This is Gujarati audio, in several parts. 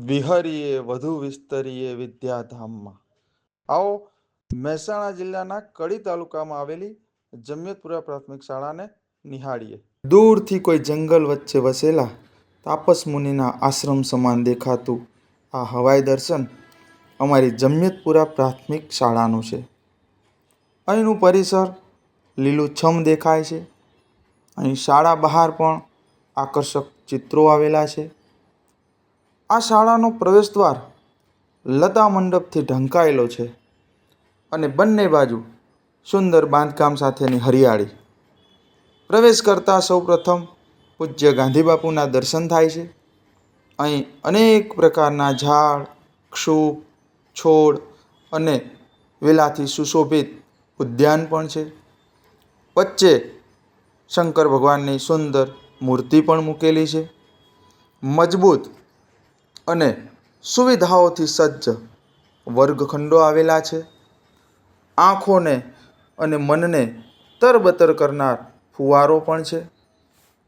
વિહરીએ વધુ વિસ્તરીએ વિદ્યાધામમાં. આવો મહેસાણા જિલ્લાના કડી તાલુકામાં આવેલી જમિયતપુરા પ્રાથમિક શાળાને નિહાળીએ. દૂરથી કોઈ જંગલ વચ્ચે વસેલા તાપસ મુનિના આશ્રમ સમાન દેખાતું આ હવાઈ દર્શન અમારી જમિયતપુરા પ્રાથમિક શાળાનું છે. અહીંનું પરિસર લીલુંછમ દેખાય છે. અહીં શાળા બહાર પણ આકર્ષક ચિત્રો આવેલા છે. આ શાળાનો પ્રવેશદ્વાર લતા મંડપથી ઢંકાયેલો છે અને બંને બાજુ સુંદર બાંધકામ સાથેની હરિયાળી. પ્રવેશ કરતાં સૌપ્રથમ પૂજ્ય ગાંધીબાપુના દર્શન થાય છે. અહીં અનેક પ્રકારના ઝાડ, ક્ષુપ, છોડ અને વેલાથી સુશોભિત ઉદ્યાન પણ છે. વચ્ચે શંકર ભગવાનની સુંદર મૂર્તિ પણ મૂકેલી છે. મજબૂત અને સુવિધાઓથી સજ્જ વર્ગખંડો આવેલા છે. આંખોને અને મનને તરબતર કરનાર ફુવારો પણ છે.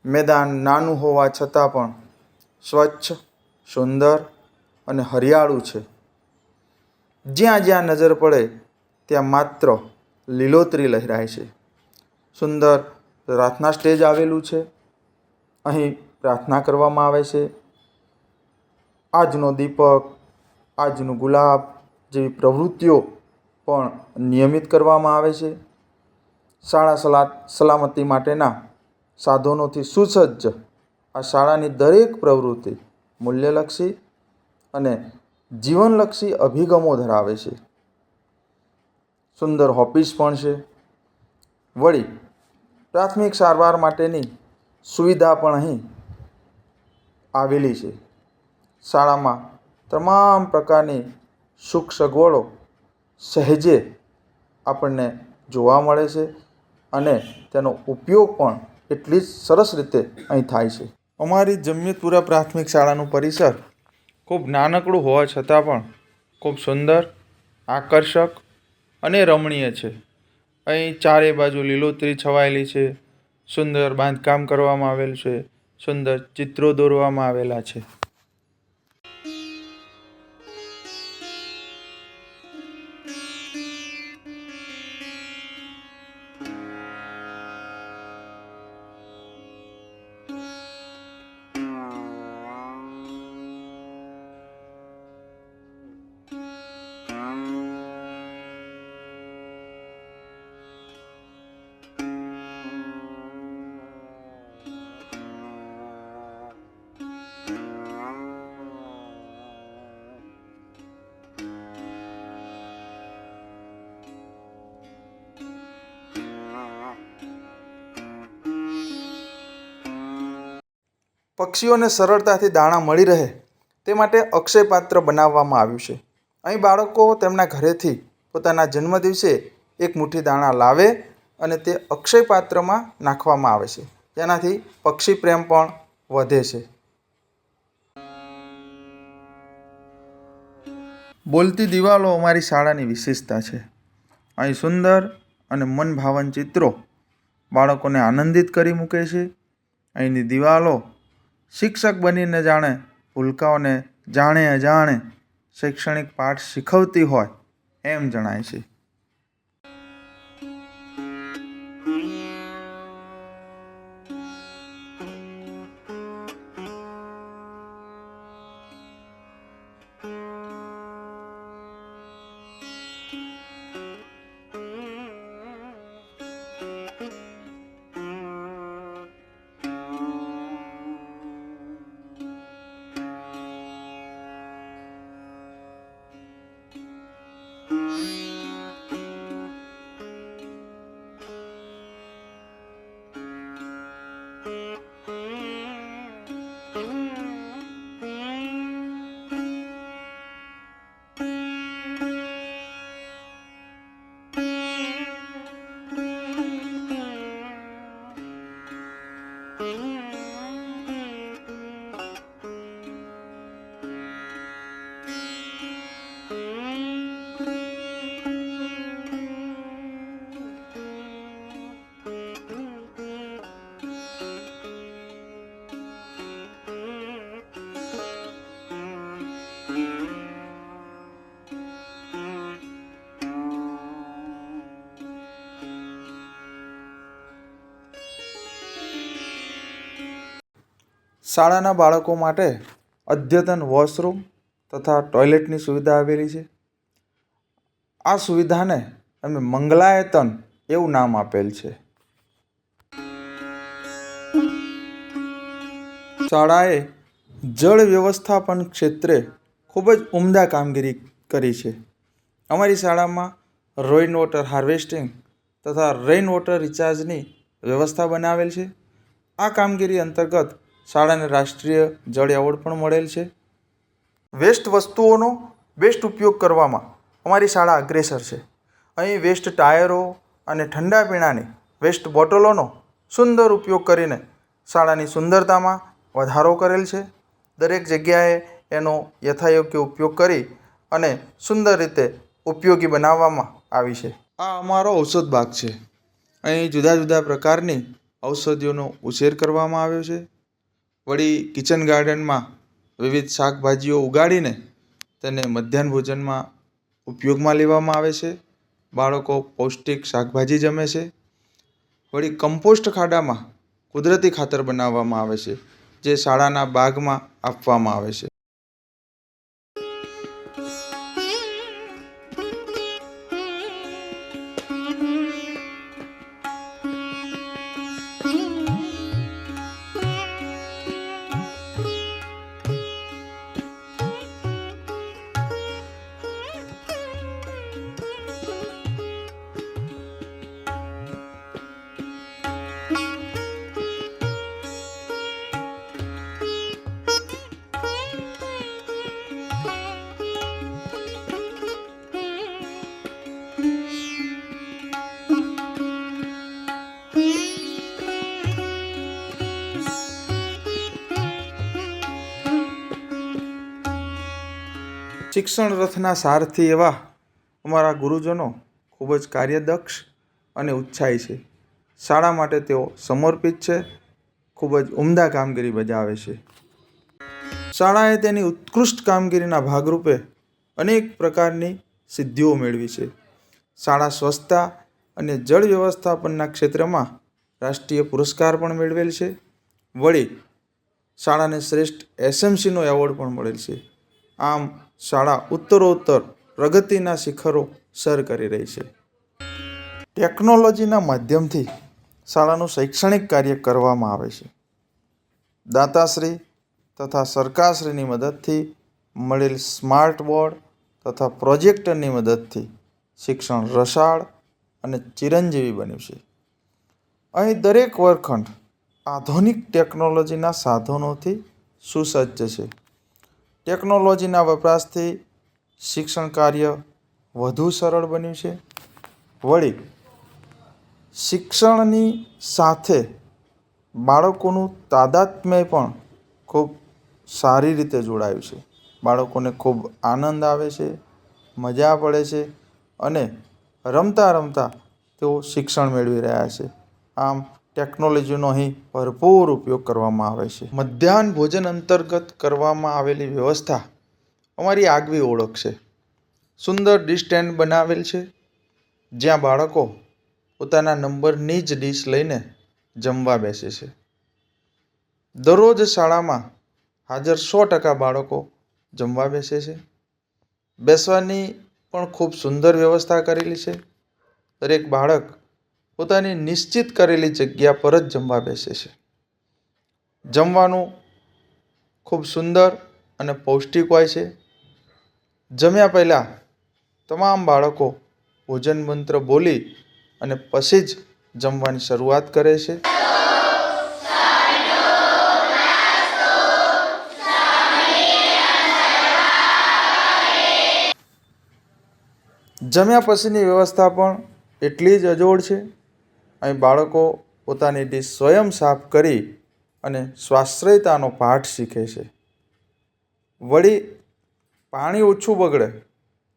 મેદાન નાનું હોવા છતાં પણ સ્વચ્છ, સુંદર અને હરિયાળું છે. જ્યાં જ્યાં નજર પડે ત્યાં માત્ર લીલોતરી લહેરાય છે. સુંદર પ્રાર્થના સ્ટેજ આવેલું છે. અહીં પ્રાર્થના કરવામાં આવે છે. આજનો દીપક, આજનું ગુલાબ જેવી પ્રવૃત્તિઓ પણ નિયમિત કરવામાં આવે છે. શાળા સલામતી માટેના સાધનોથી સુસજ્જ આ શાળાની દરેક પ્રવૃત્તિ મૂલ્યલક્ષી અને જીવનલક્ષી અભિગમો ધરાવે છે. સુંદર ઓફિસ પણ છે. વળી પ્રાથમિક સારવાર માટેની સુવિધા પણ અહીં આવેલી છે. શાળામાં તમામ પ્રકારની સુખ સગવડો સહેજે આપણને જોવા મળે છે અને તેનો ઉપયોગ પણ એટલી જ સરસ રીતે અહીં થાય છે. અમારી જમિયતપુરા પ્રાથમિક શાળાનું પરિસર ખૂબ નાનકડું હોવા છતાં પણ ખૂબ સુંદર, આકર્ષક અને રમણીય છે. અહીં ચારે બાજુ લીલોતરી છવાયેલી છે. સુંદર બાંધકામ કરવામાં આવેલ છે. સુંદર ચિત્રો દોરવામાં આવેલા છે. પક્ષીઓને સરળતાથી દાણા મળી રહે તે માટે અક્ષય પાત્ર બનાવવામાં આવ્યું છે. અહીં બાળકો તેમના ઘરેથી પોતાના જન્મદિવસે એક મુઠ્ઠી દાણા લાવે અને તે અક્ષય પાત્રમાં નાખવામાં આવે છે. તેનાથી પક્ષી પ્રેમ પણ વધે છે. બોલતી દિવાલો અમારી શાળાની વિશેષતા છે. અહીં સુંદર અને મનભાવન ચિત્રો બાળકોને આનંદિત કરી મૂકે છે. અહીંની દિવાલો શિક્ષક બનીને જાણે ભૂલકાઓને જાણે અજાણે શૈક્ષણિક પાઠ શીખવતી હોય એમ જણાય છે. શાળાના બાળકો માટે અદ્યતન વોશરૂમ તથા ટોયલેટની સુવિધા આવેલી છે. આ સુવિધાને અમે મંગલાયતન એવું નામ આપેલ છે. શાળાએ જળ વ્યવસ્થાપન ક્ષેત્રે ખૂબ જ ઉમદા કામગીરી કરી છે. અમારી શાળામાં રેઇન વોટર હાર્વેસ્ટિંગ તથા રેઇન વોટર રિચાર્જની વ્યવસ્થા બનાવેલ છે. આ કામગીરી અંતર્ગત શાળાને રાષ્ટ્રીય જળ એવોર્ડ પણ મળેલ છે. વેસ્ટ વસ્તુઓનો બેસ્ટ ઉપયોગ કરવામાં અમારી શાળા અગ્રેસર છે. અહીં વેસ્ટ ટાયરો અને ઠંડા પીણાની વેસ્ટ બોટલોનો સુંદર ઉપયોગ કરીને શાળાની સુંદરતામાં વધારો કરેલ છે. દરેક જગ્યાએ એનો યથાયોગ્ય ઉપયોગ કરી અને સુંદર રીતે ઉપયોગી બનાવવામાં આવી છે. આ અમારો ઔષધ બાગ છે. અહીં જુદા જુદા પ્રકારની ઔષધિઓનો ઉછેર કરવામાં આવ્યો છે. વળી કિચન ગાર્ડનમાં વિવિધ શાકભાજીઓ ઉગાડીને તેને મધ્યાહન ભોજનમાં ઉપયોગમાં લેવામાં આવે છે. બાળકો પૌષ્ટિક શાકભાજી જમે છે. વળી કમ્પોસ્ટ ખાડામાં કુદરતી ખાતર બનાવવામાં આવે છે, જે શાળાના બાગમાં આપવામાં આવે છે. શિક્ષણ રથના સારથી એવા અમારા ગુરુજનો ખૂબ જ કાર્યદક્ષ અને ઉત્સાહી છે. શાળા માટે તેઓ સમર્પિત છે. ખૂબ જ ઉમદા કામગીરી બજાવે છે. શાળાએ તેની ઉત્કૃષ્ટ કામગીરીના ભાગરૂપે અનેક પ્રકારની સિદ્ધિઓ મેળવી છે. શાળા સ્વચ્છતા અને જળ વ્યવસ્થાપનના ક્ષેત્રમાં રાષ્ટ્રીય પુરસ્કાર પણ મેળવેલ છે. વળી શાળાને શ્રેષ્ઠ SMCનો એવોર્ડ પણ મળેલ છે. આમ શાળા ઉત્તરોત્તર પ્રગતિના શિખરો સર કરી રહી છે. ટેકનોલોજીના માધ્યમથી શાળાનું શૈક્ષણિક કાર્ય કરવામાં આવે છે. દાતાશ્રી તથા સરકારશ્રીની મદદથી મળેલ સ્માર્ટ બોર્ડ તથા પ્રોજેક્ટરની મદદથી શિક્ષણ રસાળ અને ચિરંજીવી બન્યું છે. અહીં દરેક વર્ગખંડ આધુનિક ટેકનોલોજીના સાધનોથી સુસજ્જ છે. ટેકનોલોજીના વપરાશથી શિક્ષણ કાર્ય વધુ સરળ બન્યું છે. વળી શિક્ષણની સાથે બાળકોનું તાદાત્મ્ય પણ ખૂબ સારી રીતે જોડાયું છે. બાળકોને ખૂબ આનંદ આવે છે, મજા પડે છે અને રમતા રમતા તેઓ શિક્ષણ મેળવી રહ્યા છે. આમ ટેકનોલોજીનો અહીં ભરપૂર ઉપયોગ કરવામાં આવે છે. મધ્યાહન ભોજન અંતર્ગત કરવામાં આવેલી વ્યવસ્થા અમારી આગવી ઓળખ છે. સુંદર ડિશ સ્ટેન્ડ બનાવેલ છે, જ્યાં બાળકો પોતાના નંબરની જ ડીશ લઈને જમવા બેસે છે. દરરોજ શાળામાં હાજર 100% બાળકો જમવા બેસે છે. બેસવાની પણ ખૂબ સુંદર વ્યવસ્થા કરેલી છે. દરેક બાળક પોતાની નિશ્ચિત કરેલી જગ્યા પર જ જમવા બેસે છે. જમવાનું ખૂબ સુંદર અને પૌષ્ટિક હોય છે. જમ્યા પહેલાં તમામ બાળકો ભોજન મંત્ર બોલી અને પછી જ જમવાની શરૂઆત કરે છે. જમ્યા પછીની વ્યવસ્થા પણ એટલી જ અજોડ છે. અહીં બાળકો પોતાની ડીશ સ્વયં સાફ કરી અને સ્વાશ્રયતાનો પાઠ શીખે છે. વળી પાણી ઓછું બગડે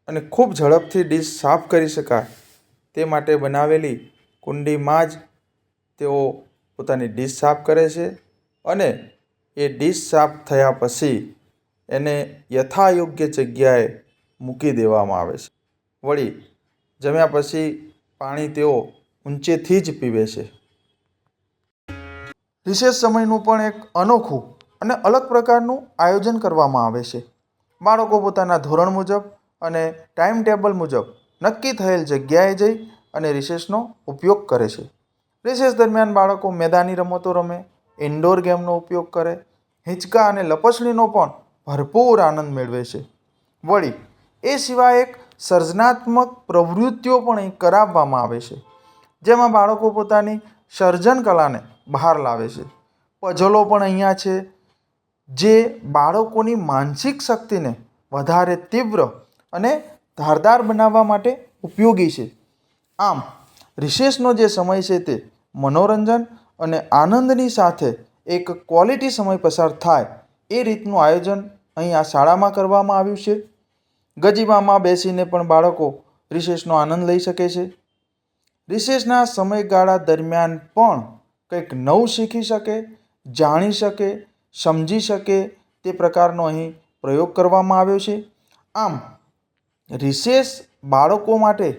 અને ખૂબ ઝડપથી ડીશ સાફ કરી શકાય તે માટે બનાવેલી કુંડીમાં જ તેઓ પોતાની ડીશ સાફ કરે છે અને એ ડીશ સાફ થયા પછી એને યથાયોગ્ય જગ્યાએ મૂકી દેવામાં આવે છે. વળી જમ્યા પછી પાણી તેઓ ઊંચેથી જ પીવે છે. રિસેસ સમયનું પણ એક અનોખું અને અલગ પ્રકારનું આયોજન કરવામાં આવે છે. બાળકો પોતાના ધોરણ મુજબ અને ટાઈમ ટેબલ મુજબ નક્કી થયેલ જગ્યાએ જઈ અને રિસેસનો ઉપયોગ કરે છે. રિસેસ દરમિયાન બાળકો મેદાની રમતો રમે, ઇન્ડોર ગેમનો ઉપયોગ કરે, હિંચકા અને લપસણીનો પણ ભરપૂર આનંદ મેળવે છે. વળી એ સિવાય એક સર્જનાત્મક પ્રવૃત્તિઓ પણ અહીં કરાવવામાં આવે છે, જેમાં બાળકો પોતાની સર્જન કલાને બહાર લાવે છે. પઝલો પણ અહીંયા છે, જે બાળકોની માનસિક શક્તિને વધારે તીવ્ર અને ધારદાર બનાવવા માટે ઉપયોગી છે. આમ રિસેસનો જે સમય છે તે મનોરંજન અને આનંદની સાથે એક ક્વોલિટી સમય પસાર થાય એ રીતનું આયોજન અહીં આ શાળામાં કરવામાં આવ્યું છે. ગજીબામાં બેસીને પણ બાળકો રિસેસનો આનંદ લઈ શકે છે. રિસેસના સમયગાળા દરમિયાન પણ કંઈક નવું શીખી શકે, જાણી શકે, સમજી શકે તે પ્રકારનો અહીં પ્રયોગ કરવામાં આવ્યો છે. આમ રિસેસ બાળકો માટે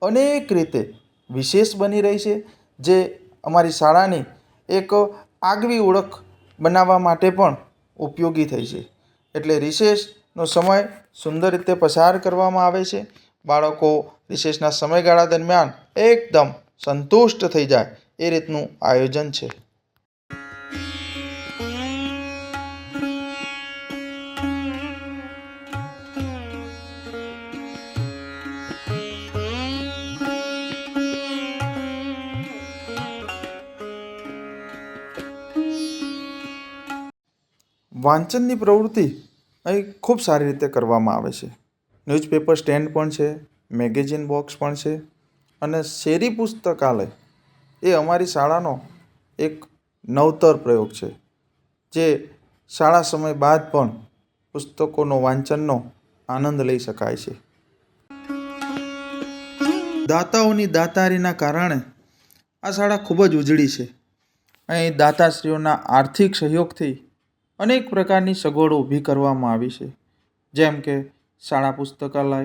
અનેક રીતે વિશેષ બની રહી છે, જે અમારી શાળાની એક આગવી ઓળખ બનાવવા માટે પણ ઉપયોગી થઈ છે. એટલે રિસેસનો સમય સુંદર રીતે પસાર કરવામાં આવે છે. બાળકો રિસેસના સમયગાળા દરમિયાન એકદમ સંતુષ્ટ થઈ જાય એ રીતનું આયોજન છે. વાંચનની પ્રવૃત્તિ અહીં ખૂબ સારી રીતે કરવામાં આવે છે. ન્યૂઝપેપર સ્ટેન્ડ પણ છે, મેગેઝિન બોક્સ પણ છે અને શેરી પુસ્તકાલય એ અમારી શાળાનો એક નવતર પ્રયોગ છે, જે શાળા સમય બાદ પણ પુસ્તકોનો વાંચનનો આનંદ લઈ શકાય છે. દાતાઓની દાતારીના કારણે આ શાળા ખૂબ જ ઉજળી છે. અહીં દાતાશ્રીઓના આર્થિક સહયોગથી અનેક પ્રકારની સગવડો ઊભી કરવામાં આવી છે, જેમ કે શાળા પુસ્તકાલય,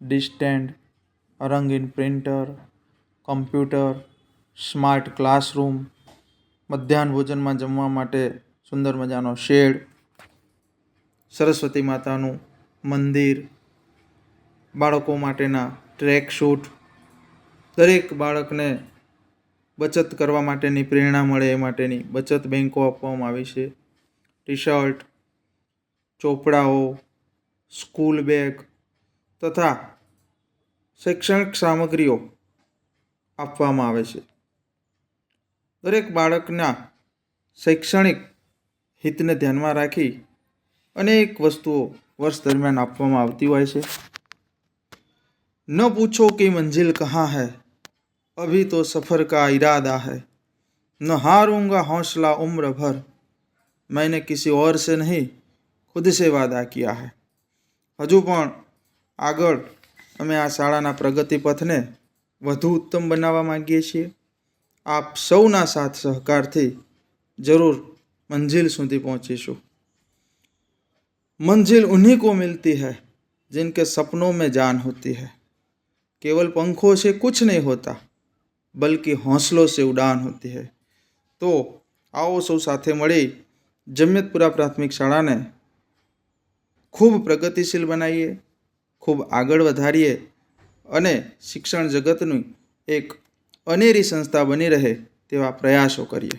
ડિશ સ્ટેન્ડ, રંગીન પ્રિન્ટર, કમ્પ્યુટર, સ્માર્ટ ક્લાસરૂમ, મધ્યાહન ભોજનમાં જમવા માટે સુંદર મજાનો શેડ, સરસ્વતી માતાનું મંદિર, બાળકો માટેના ટ્રેક શૂટ, દરેક બાળકને બચત કરવા માટેની પ્રેરણા મળે એ માટેની બચત બેન્કો આપવામાં આવી છે. ટી શર્ટ, ચોપડાઓ, સ્કૂલ બેગ તથા શૈક્ષણિક સામગ્રીઓ આપવામાં આવે છે. દરેક બાળકના શૈક્ષણિક હિતને ધ્યાનમાં રાખી અનેક વસ્તુઓ વર્ષ દરમિયાન આપવામાં આવતી હોય છે. ન પૂછો કે મંજિલ કહાં હૈ, અભી તો સફર કા ઇરાદા હૈ, ન હારૂંગા હૌસલા ઉમ્ર ભર, मैंने किसी और से नहीं खुद से वादा किया है. હજુ પણ આગળ અમે આ શાળાના પ્રગતિ પથને વધુ ઉત્તમ બનાવવા માંગીએ છીએ. આપ સૌના સાથ સહકારથી જરૂર મંજિલ સુધી પહોંચીશું. मंजिल उन्हीं को मिलती है जिनके सपनों में जान होती है. केवल पंखों से कुछ नहीं होता, बल्कि हौसलों से उड़ान होती है. तो आओ સૌ સાથે મળી જમિયતપુરા પ્રાથમિક શાળાને ખૂબ પ્રગતિશીલ બનાવીએ, ખૂબ આગળ વધારીએ અને શિક્ષણ જગતની એક અનેરી સંસ્થા બની રહે તેવા પ્રયાસો કરીએ.